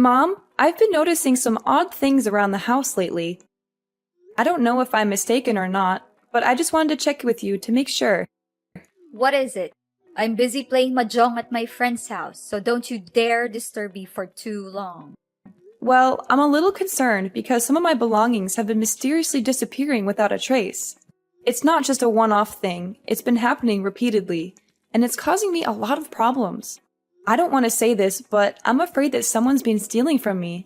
Mom, I've been noticing some odd things around the house lately. I don't know if I'm mistaken or not, but I just wanted to check with you to make sure. What is it? I'm busy playing mahjong at my friend's house, so don't you dare disturb me for too long. Well, I'm a little concerned because some of my belongings have been mysteriously disappearing without a trace. It's not just a one-off thing, it's been happening repeatedly, and it's causing me a lot of problems. I don't want to say this, but I'm afraid that someone's been stealing from me.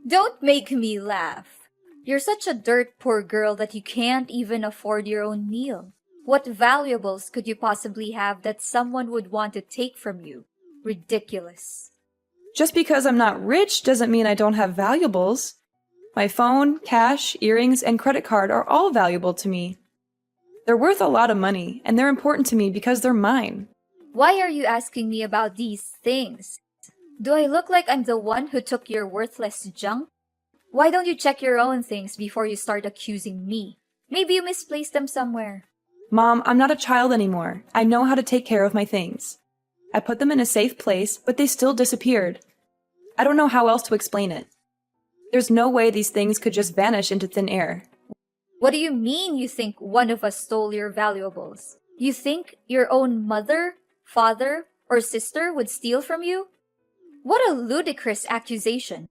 Don't make me laugh. You're such a dirt poor girl that you can't even afford your own meal. What valuables could you possibly have that someone would want to take from you? Ridiculous. Just because I'm not rich doesn't mean I don't have valuables. My phone, cash, earrings, and credit card are all valuable to me. They're worth a lot of money, and they're important to me because they're mine. Why are you asking me about these things? Do I look like I'm the one who took your worthless junk? Why don't you check your own things before you start accusing me? Maybe you misplaced them somewhere. Mom, I'm not a child anymore. I know how to take care of my things. I put them in a safe place, but they still disappeared. I don't know how else to explain it. There's no way these things could just vanish into thin air. What do you mean you think one of us stole your valuables? You think your own mother, father, or sister would steal from you? What a ludicrous accusation.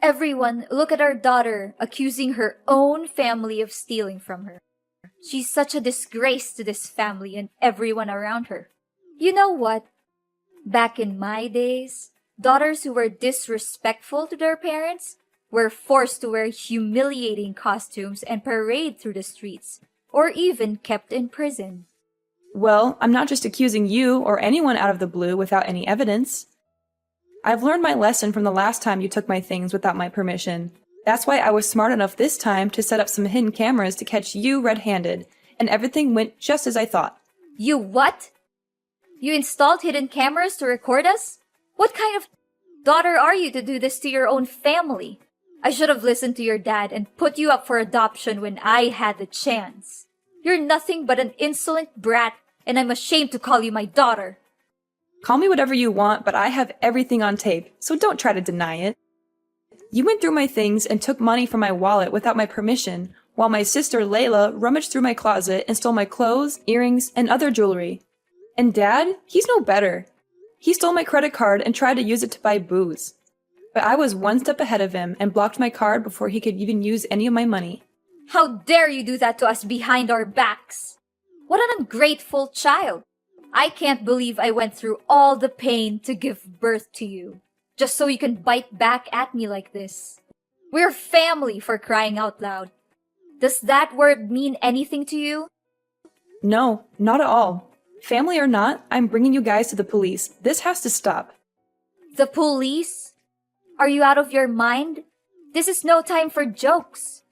Everyone, look at our daughter accusing her own family of stealing from her. She's such a disgrace to this family and everyone around her. You know what? Back in my days, daughters who were disrespectful to their parents were forced to wear humiliating costumes and parade through the streets, or even kept in prison. Well, I'm not just accusing you or anyone out of the blue without any evidence. I've learned my lesson from the last time you took my things without my permission. That's why I was smart enough this time to set up some hidden cameras to catch you red-handed, and everything went just as I thought. You what? You installed hidden cameras to record us? What kind of daughter are you to do this to your own family? I should have listened to your dad and put you up for adoption when I had the chance. You're nothing but an insolent brat, and I'm ashamed to call you my daughter. Call me whatever you want, but I have everything on tape, so don't try to deny it. You went through my things and took money from my wallet without my permission, while my sister Layla rummaged through my closet and stole my clothes, earrings, and other jewelry. And Dad, he's no better. He stole my credit card and tried to use it to buy booze. But I was one step ahead of him and blocked my card before he could even use any of my money. How dare you do that to us behind our backs? What an ungrateful child. I can't believe I went through all the pain to give birth to you, just so you can bite back at me like this. We're family, for crying out loud. Does that word mean anything to you? No, not at all. Family or not, I'm bringing you guys to the police. This has to stop. The police? Are you out of your mind? This is no time for jokes.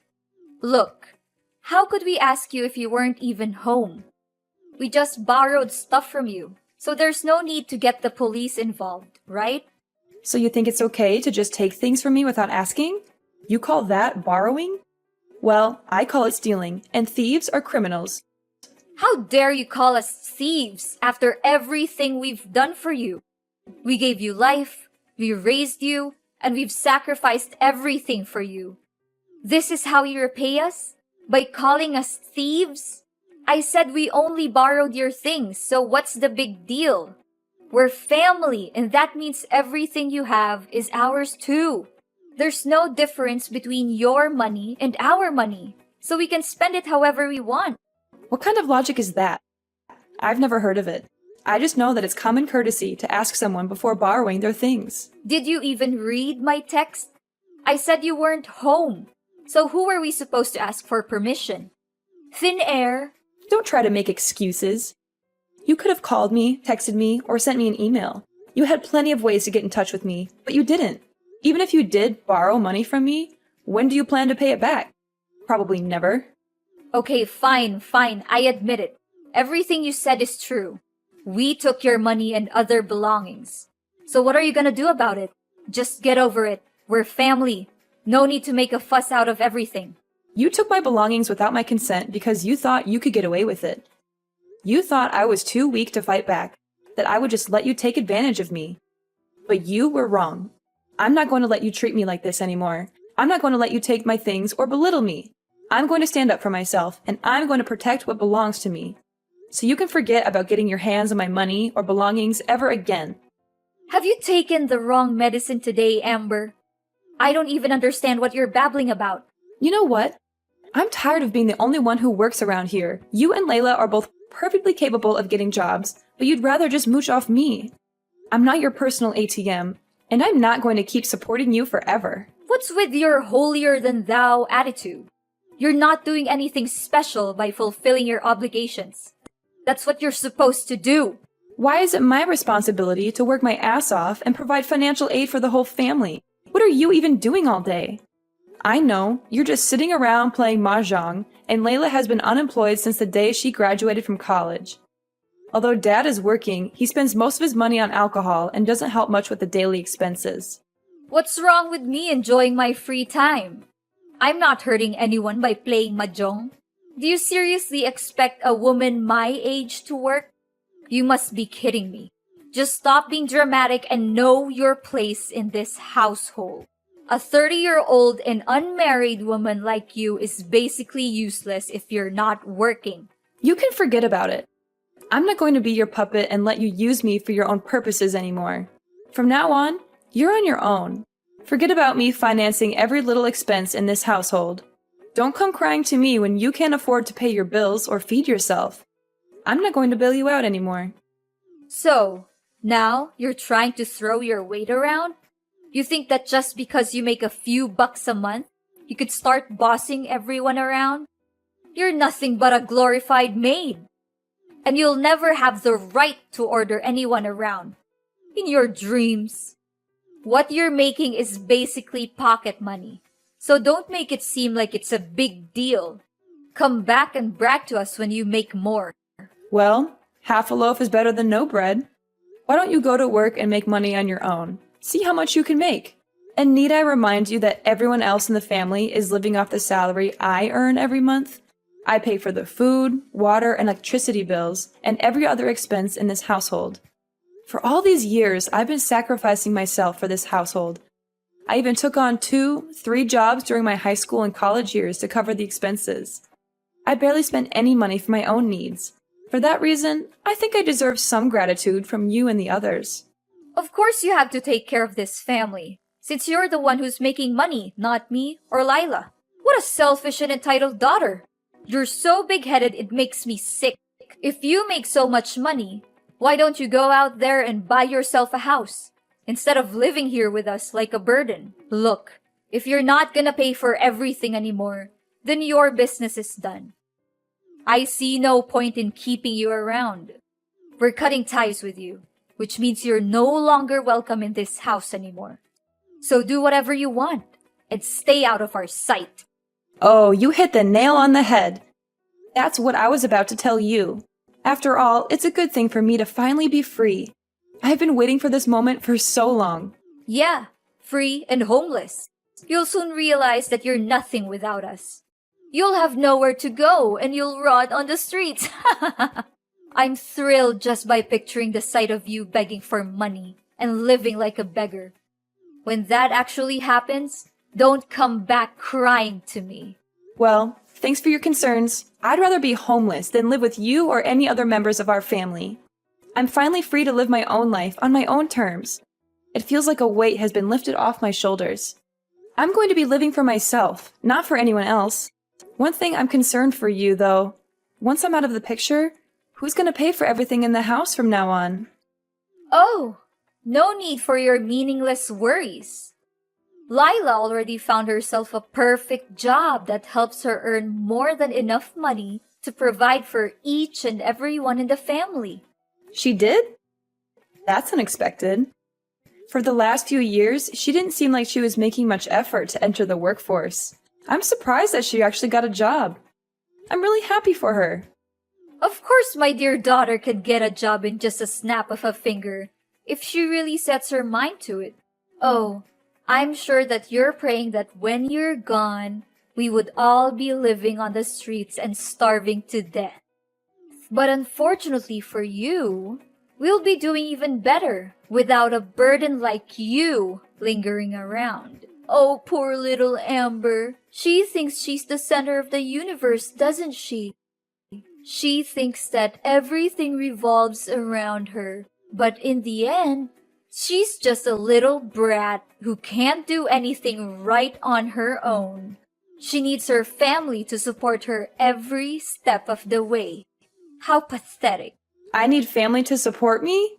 Look, how could we ask you if you weren't even home? We just borrowed stuff from you, so there's no need to get the police involved, right? So you think it's okay to just take things from me without asking? You call that borrowing? Well, I call it stealing, and thieves are criminals. How dare you call us thieves after everything we've done for you? We gave you life, we raised you, and we've sacrificed everything for you. This is how you repay us? By calling us thieves? I said we only borrowed your things, so what's the big deal? We're family, and that means everything you have is ours too. There's no difference between your money and our money, so we can spend it however we want. What kind of logic is that? I've never heard of it. I just know that it's common courtesy to ask someone before borrowing their things. Did you even read my text? I said you weren't home. So who were we supposed to ask for permission? Thin air? Don't try to make excuses. You could have called me, texted me, or sent me an email. You had plenty of ways to get in touch with me, but you didn't. Even if you did borrow money from me, when do you plan to pay it back? Probably never. Okay, fine. I admit it. Everything you said is true. We took your money and other belongings. So what are you gonna do about it? Just get over it. We're family. No need to make a fuss out of everything. You took my belongings without my consent because you thought you could get away with it. You thought I was too weak to fight back, that I would just let you take advantage of me. But you were wrong. I'm not going to let you treat me like this anymore. I'm not going to let you take my things or belittle me. I'm going to stand up for myself, and I'm going to protect what belongs to me. So you can forget about getting your hands on my money or belongings ever again. Have you taken the wrong medicine today, Amber? I don't even understand what you're babbling about. You know what? I'm tired of being the only one who works around here. You and Layla are both perfectly capable of getting jobs, but you'd rather just mooch off me. I'm not your personal ATM, and I'm not going to keep supporting you forever. What's with your holier-than-thou attitude? You're not doing anything special by fulfilling your obligations. That's what you're supposed to do. Why is it my responsibility to work my ass off and provide financial aid for the whole family? What are you even doing all day? I know, you're just sitting around playing mahjong, and Layla has been unemployed since the day she graduated from college. Although Dad is working, he spends most of his money on alcohol and doesn't help much with the daily expenses. What's wrong with me enjoying my free time? I'm not hurting anyone by playing mahjong. Do you seriously expect a woman my age to work? You must be kidding me. Just stop being dramatic and know your place in this household. A 30-year-old and unmarried woman like you is basically useless if you're not working. You can forget about it. I'm not going to be your puppet and let you use me for your own purposes anymore. From now on, you're on your own. Forget about me financing every little expense in this household. Don't come crying to me when you can't afford to pay your bills or feed yourself. I'm not going to bail you out anymore. So, now you're trying to throw your weight around? You think that just because you make a few bucks a month, you could start bossing everyone around? You're nothing but a glorified maid. And you'll never have the right to order anyone around. In your dreams. What you're making is basically pocket money. So don't make it seem like it's a big deal. Come back and brag to us when you make more. Well, half a loaf is better than no bread. Why don't you go to work and make money on your own? See how much you can make. And need I remind you that everyone else in the family is living off the salary I earn every month? I pay for the food, water, and electricity bills, and every other expense in this household. For all these years, I've been sacrificing myself for this household. I even took on 2-3 jobs during my high school and college years to cover the expenses. I barely spent any money for my own needs. For that reason, I think I deserve some gratitude from you and the others. Of course you have to take care of this family, since you're the one who's making money, not me or Lila. What a selfish and entitled daughter. You're so big-headed it makes me sick. If you make so much money, why don't you go out there and buy yourself a house, instead of living here with us like a burden? Look, if you're not gonna pay for everything anymore, then your business is done. I see no point in keeping you around. We're cutting ties with you, which means you're no longer welcome in this house anymore. So do whatever you want, and stay out of our sight. Oh, you hit the nail on the head. That's what I was about to tell you. After all, it's a good thing for me to finally be free. I've been waiting for this moment for so long. Yeah, free and homeless. You'll soon realize that you're nothing without us. You'll have nowhere to go and you'll rot on the streets. I'm thrilled just by picturing the sight of you begging for money and living like a beggar. When that actually happens, don't come back crying to me. Well, thanks for your concerns. I'd rather be homeless than live with you or any other members of our family. I'm finally free to live my own life on my own terms. It feels like a weight has been lifted off my shoulders. I'm going to be living for myself, not for anyone else. One thing I'm concerned for you, though. Once I'm out of the picture, who's going to pay for everything in the house from now on? Oh, no need for your meaningless worries. Lila already found herself a perfect job that helps her earn more than enough money to provide for each and everyone in the family. She did? That's unexpected. For the last few years, she didn't seem like she was making much effort to enter the workforce. I'm surprised that she actually got a job. I'm really happy for her. Of course my dear daughter could get a job in just a snap of a finger, if she really sets her mind to it. Oh, I'm sure that you're praying that when you're gone, we would all be living on the streets and starving to death. But unfortunately for you, we'll be doing even better without a burden like you lingering around. Oh, poor little Amber. She thinks she's the center of the universe, doesn't she? She thinks that everything revolves around her. But in the end, she's just a little brat who can't do anything right on her own. She needs her family to support her every step of the way. How pathetic. I need family to support me?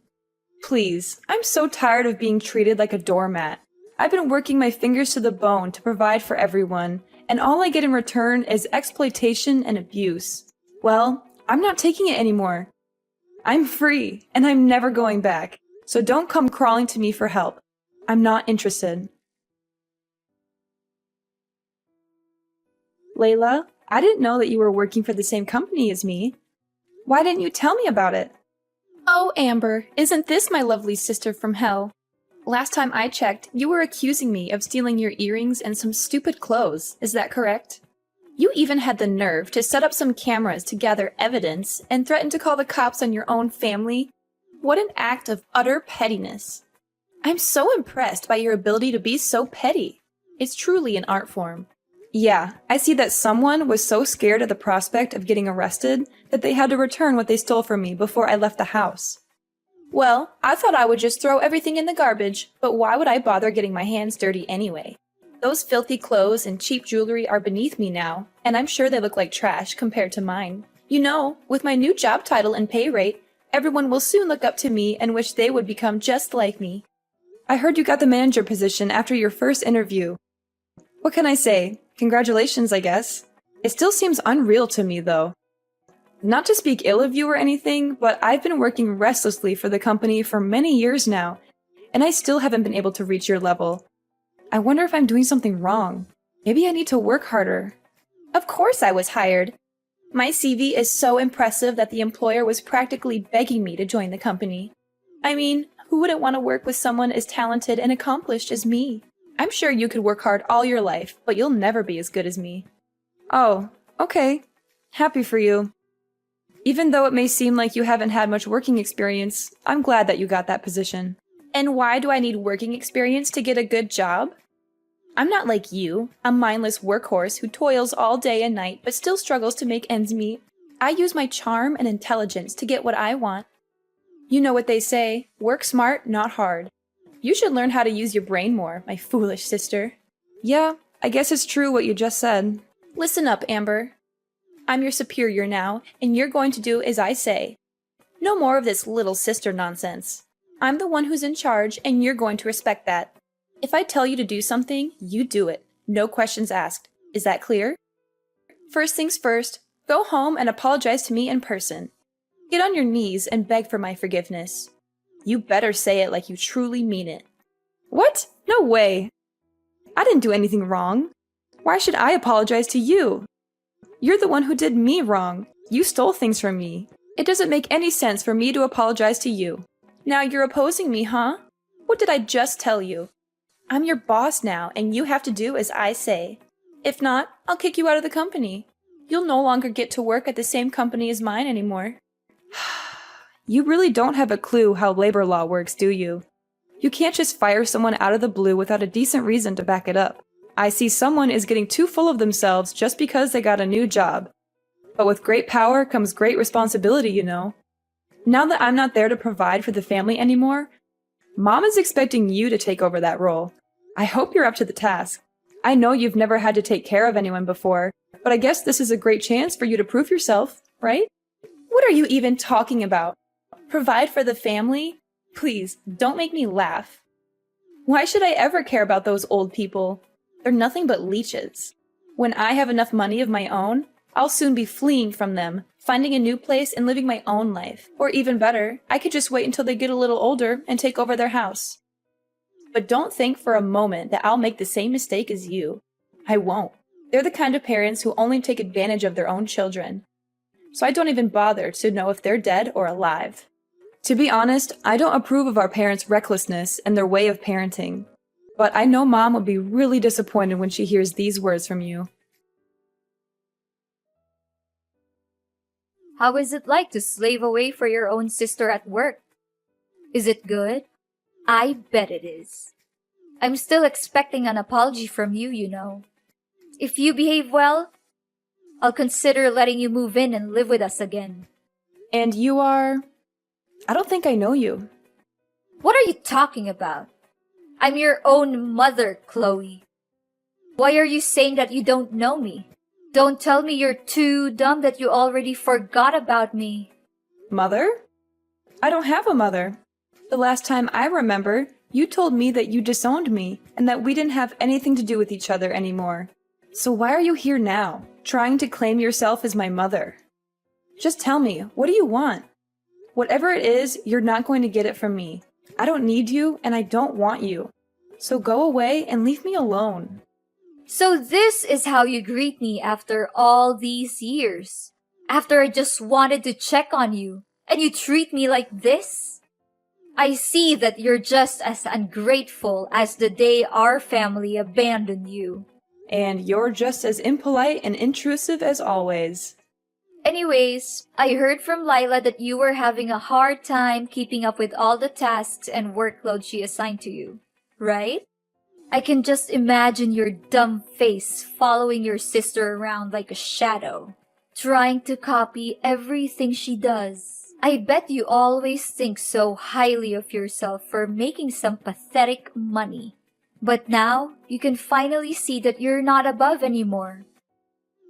Please, I'm so tired of being treated like a doormat. I've been working my fingers to the bone to provide for everyone, and all I get in return is exploitation and abuse. Well, I'm not taking it anymore. I'm free, and I'm never going back, so don't come crawling to me for help. I'm not interested. Layla, I didn't know that you were working for the same company as me. Why didn't you tell me about it? Oh, Amber, isn't this my lovely sister from hell? Last time I checked, you were accusing me of stealing your earrings and some stupid clothes. Is that correct? You even had the nerve to set up some cameras to gather evidence and threaten to call the cops on your own family. What an act of utter pettiness. I'm so impressed by your ability to be so petty. It's truly an art form. Yeah, I see that someone was so scared of the prospect of getting arrested that they had to return what they stole from me before I left the house. Well, I thought I would just throw everything in the garbage, but why would I bother getting my hands dirty anyway? Those filthy clothes and cheap jewelry are beneath me now, and I'm sure they look like trash compared to mine. You know, with my new job title and pay rate, everyone will soon look up to me and wish they would become just like me. I heard you got the manager position after your first interview. What can I say? Congratulations, I guess. It still seems unreal to me, though. Not to speak ill of you or anything, but I've been working restlessly for the company for many years now, and I still haven't been able to reach your level. I wonder if I'm doing something wrong. Maybe I need to work harder. Of course I was hired. My CV is so impressive that the employer was practically begging me to join the company. I mean, who wouldn't want to work with someone as talented and accomplished as me? I'm sure you could work hard all your life, but you'll never be as good as me. Oh, okay. Happy for you. Even though it may seem like you haven't had much working experience, I'm glad that you got that position. And why do I need working experience to get a good job? I'm not like you, a mindless workhorse who toils all day and night but still struggles to make ends meet. I use my charm and intelligence to get what I want. You know what they say, work smart, not hard. You should learn how to use your brain more, my foolish sister. Yeah, I guess it's true what you just said. Listen up, Amber. I'm your superior now, and you're going to do as I say. No more of this little sister nonsense. I'm the one who's in charge, and you're going to respect that. If I tell you to do something, you do it. No questions asked. Is that clear? First things first, go home and apologize to me in person. Get on your knees and beg for my forgiveness. You better say it like you truly mean it. What? No way. I didn't do anything wrong. Why should I apologize to you? You're the one who did me wrong. You stole things from me. It doesn't make any sense for me to apologize to you. Now you're opposing me, huh? What did I just tell you? I'm your boss now, and you have to do as I say. If not, I'll kick you out of the company. You'll no longer get to work at the same company as mine anymore. You really don't have a clue how labor law works, do you? You can't just fire someone out of the blue without a decent reason to back it up. I see someone is getting too full of themselves just because they got a new job. But with great power comes great responsibility, you know. Now that I'm not there to provide for the family anymore, Mom is expecting you to take over that role. I hope you're up to the task. I know you've never had to take care of anyone before, but I guess this is a great chance for you to prove yourself, right? What are you even talking about? Provide for the family? Please, don't make me laugh. Why should I ever care about those old people? They're nothing but leeches. When I have enough money of my own, I'll soon be fleeing from them, finding a new place and living my own life. Or even better, I could just wait until they get a little older and take over their house. But don't think for a moment that I'll make the same mistake as you. I won't. They're the kind of parents who only take advantage of their own children. So I don't even bother to know if they're dead or alive. To be honest, I don't approve of our parents' recklessness and their way of parenting. But I know Mom would be really disappointed when she hears these words from you. How is it like to slave away for your own sister at work? Is it good? I bet it is. I'm still expecting an apology from you, you know. If you behave well, I'll consider letting you move in and live with us again. And you are... I don't think I know you. What are you talking about? I'm your own mother, Chloe. Why are you saying that you don't know me? Don't tell me you're too dumb that you already forgot about me. Mother? I don't have a mother. The last time I remember, you told me that you disowned me and that we didn't have anything to do with each other anymore. So why are you here now, trying to claim yourself as my mother? Just tell me, what do you want? Whatever it is, you're not going to get it from me. I don't need you and I don't want you. So go away and leave me alone. So this is how you greet me after all these years? After I just wanted to check on you, and you treat me like this? I see that you're just as ungrateful as the day our family abandoned you. And you're just as impolite and intrusive as always. Anyways, I heard from Lila that you were having a hard time keeping up with all the tasks and workload she assigned to you, right? I can just imagine your dumb face following your sister around like a shadow, trying to copy everything she does. I bet you always think so highly of yourself for making some pathetic money. But now, you can finally see that you're not above anymore.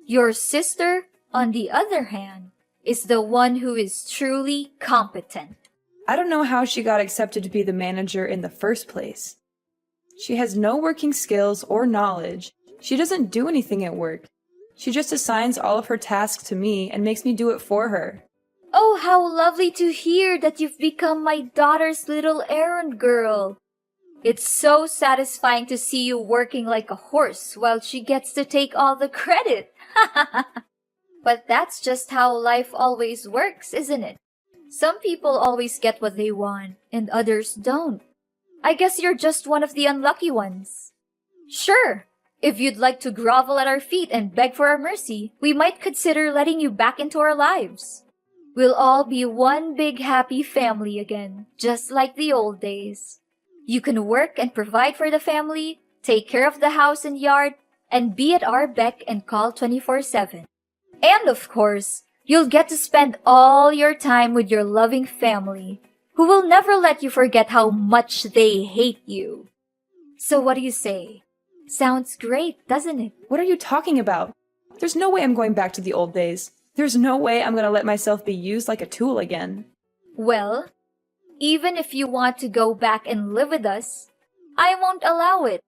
Your sister, on the other hand, is the one who is truly competent. I don't know how she got accepted to be the manager in the first place. She has no working skills or knowledge. She doesn't do anything at work. She just assigns all of her tasks to me and makes me do it for her. Oh, how lovely to hear that you've become my daughter's little errand girl. It's so satisfying to see you working like a horse while she gets to take all the credit. But that's just how life always works, isn't it? Some people always get what they want, and others don't. I guess you're just one of the unlucky ones. Sure, if you'd like to grovel at our feet and beg for our mercy, we might consider letting you back into our lives. We'll all be one big happy family again, just like the old days. You can work and provide for the family, take care of the house and yard, and be at our beck and call 24/7. And of course, you'll get to spend all your time with your loving family, who will never let you forget how much they hate you. So what do you say? Sounds great, doesn't it? What are you talking about? There's no way I'm going back to the old days. There's no way I'm going to let myself be used like a tool again. Well, even if you want to go back and live with us, I won't allow it.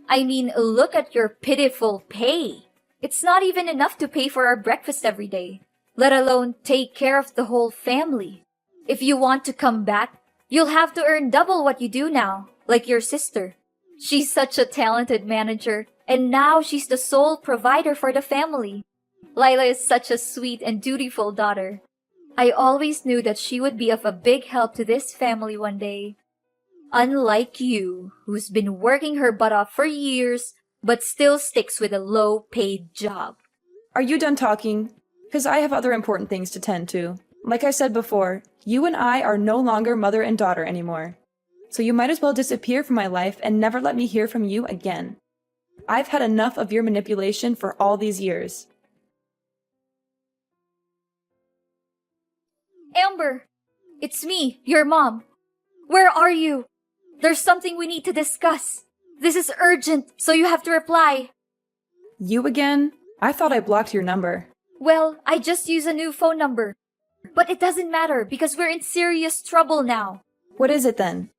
I mean, look at your pitiful pay. It's not even enough to pay for our breakfast every day, let alone take care of the whole family. If you want to come back, you'll have to earn double what you do now, like your sister. She's such a talented manager, and now she's the sole provider for the family. Lila is such a sweet and dutiful daughter. I always knew that she would be of a big help to this family one day. Unlike you, who's been working her butt off for years, but still sticks with a low-paid job. Are you done talking? Because I have other important things to tend to. Like I said before, you and I are no longer mother and daughter anymore. So you might as well disappear from my life and never let me hear from you again. I've had enough of your manipulation for all these years. Amber, it's me, your mom. Where are you? There's something we need to discuss. This is urgent, so you have to reply. You again? I thought I blocked your number. Well, I just used a new phone number. But it doesn't matter because we're in serious trouble now. What is it then?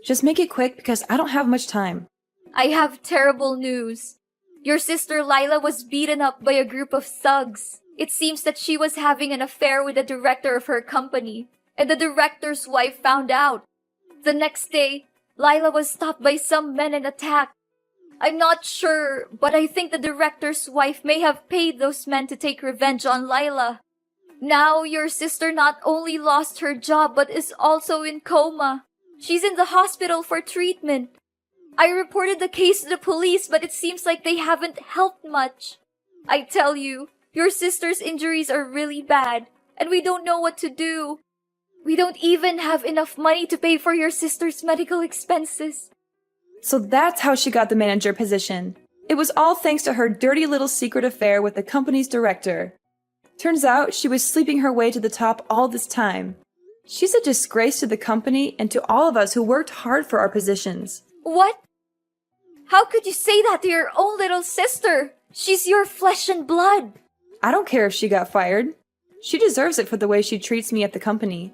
Just make it quick because I don't have much time. I have terrible news. Your sister Lila was beaten up by a group of thugs. It seems that she was having an affair with the director of her company, and the director's wife found out. The next day, Lila was stopped by some men and attacked. I'm not sure, but I think the director's wife may have paid those men to take revenge on Lila. Now your sister not only lost her job but is also in coma. She's in the hospital for treatment. I reported the case to the police, but it seems like they haven't helped much. I tell you, your sister's injuries are really bad, and we don't know what to do. We don't even have enough money to pay for your sister's medical expenses. So that's how she got the manager position. It was all thanks to her dirty little secret affair with the company's director. Turns out she was sleeping her way to the top all this time. She's a disgrace to the company and to all of us who worked hard for our positions. What? How could you say that to your own little sister? She's your flesh and blood. I don't care if she got fired. She deserves it for the way she treats me at the company.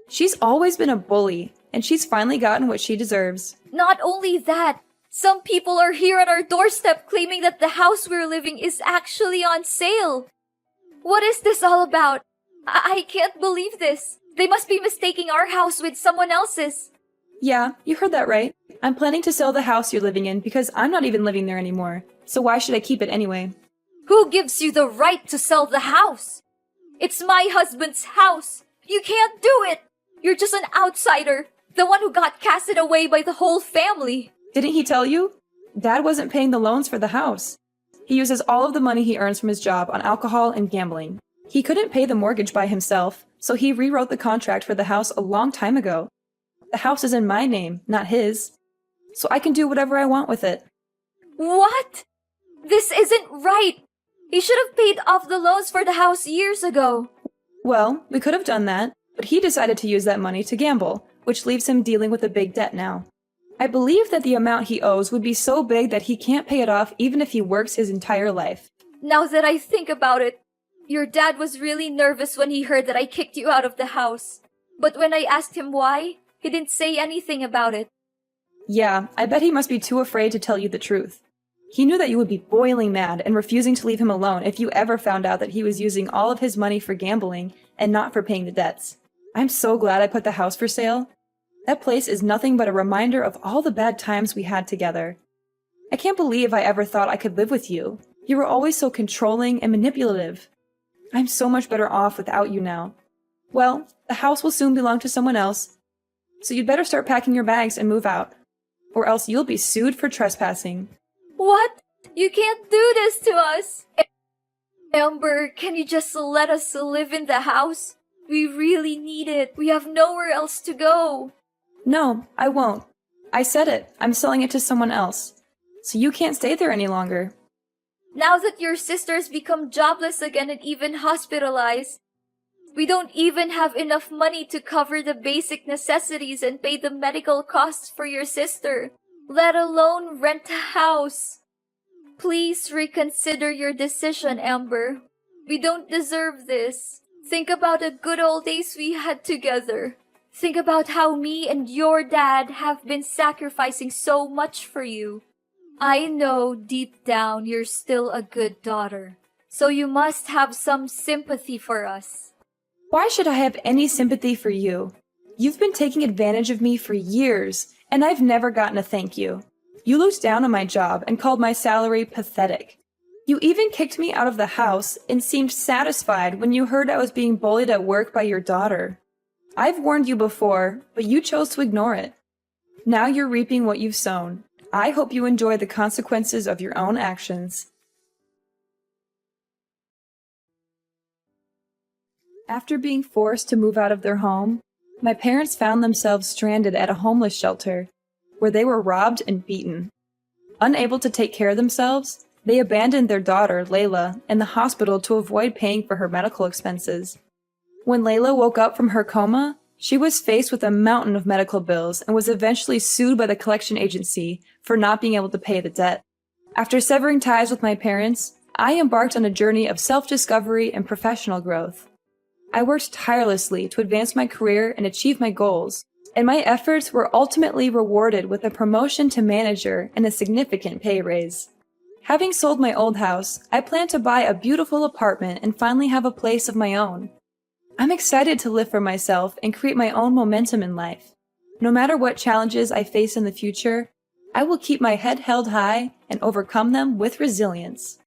She's always been a bully, and she's finally gotten what she deserves. Not only that, some people are here at our doorstep claiming that the house we're living is actually on sale. What is this all about? I can't believe this. They must be mistaking our house with someone else's. Yeah, you heard that right. I'm planning to sell the house you're living in because I'm not even living there anymore. So why should I keep it anyway? Who gives you the right to sell the house? It's my husband's house. You can't do it. You're just an outsider, the one who got casted away by the whole family. Didn't he tell you? Dad wasn't paying the loans for the house. He uses all of the money he earns from his job on alcohol and gambling. He couldn't pay the mortgage by himself, so he rewrote the contract for the house a long time ago. The house is in my name, not his. So I can do whatever I want with it. What? This isn't right. He should have paid off the loans for the house years ago. Well, we could have done that, but he decided to use that money to gamble, which leaves him dealing with a big debt now. I believe that the amount he owes would be so big that he can't pay it off even if he works his entire life. Now that I think about it, your dad was really nervous when he heard that I kicked you out of the house. But when I asked him why, he didn't say anything about it. Yeah, I bet he must be too afraid to tell you the truth. He knew that you would be boiling mad and refusing to leave him alone if you ever found out that he was using all of his money for gambling and not for paying the debts. I'm so glad I put the house for sale. That place is nothing but a reminder of all the bad times we had together. I can't believe I ever thought I could live with you. You were always so controlling and manipulative. I'm so much better off without you now. Well, the house will soon belong to someone else, so you'd better start packing your bags and move out, or else you'll be sued for trespassing. What? You can't do this to us! Amber, can you just let us live in the house? We really need it. We have nowhere else to go. No, I won't. I said it. I'm selling it to someone else. So you can't stay there any longer. Now that your sister's become jobless again and even hospitalized, we don't even have enough money to cover the basic necessities and pay the medical costs for your sister, let alone rent a house. Please reconsider your decision, Amber. We don't deserve this. Think about the good old days we had together. Think about how me and your dad have been sacrificing so much for you. I know deep down you're still a good daughter, so you must have some sympathy for us. Why should I have any sympathy for you? You've been taking advantage of me for years, and I've never gotten a thank you. You looked down on my job and called my salary pathetic. You even kicked me out of the house and seemed satisfied when you heard I was being bullied at work by your daughter. I've warned you before, but you chose to ignore it. Now you're reaping what you've sown. I hope you enjoy the consequences of your own actions. After being forced to move out of their home, my parents found themselves stranded at a homeless shelter, where they were robbed and beaten. Unable to take care of themselves, they abandoned their daughter, Layla, in the hospital to avoid paying for her medical expenses. When Layla woke up from her coma, she was faced with a mountain of medical bills and was eventually sued by the collection agency for not being able to pay the debt. After severing ties with my parents, I embarked on a journey of self-discovery and professional growth. I worked tirelessly to advance my career and achieve my goals, and my efforts were ultimately rewarded with a promotion to manager and a significant pay raise. Having sold my old house, I plan to buy a beautiful apartment and finally have a place of my own. I'm excited to live for myself and create my own momentum in life. No matter what challenges I face in the future, I will keep my head held high and overcome them with resilience.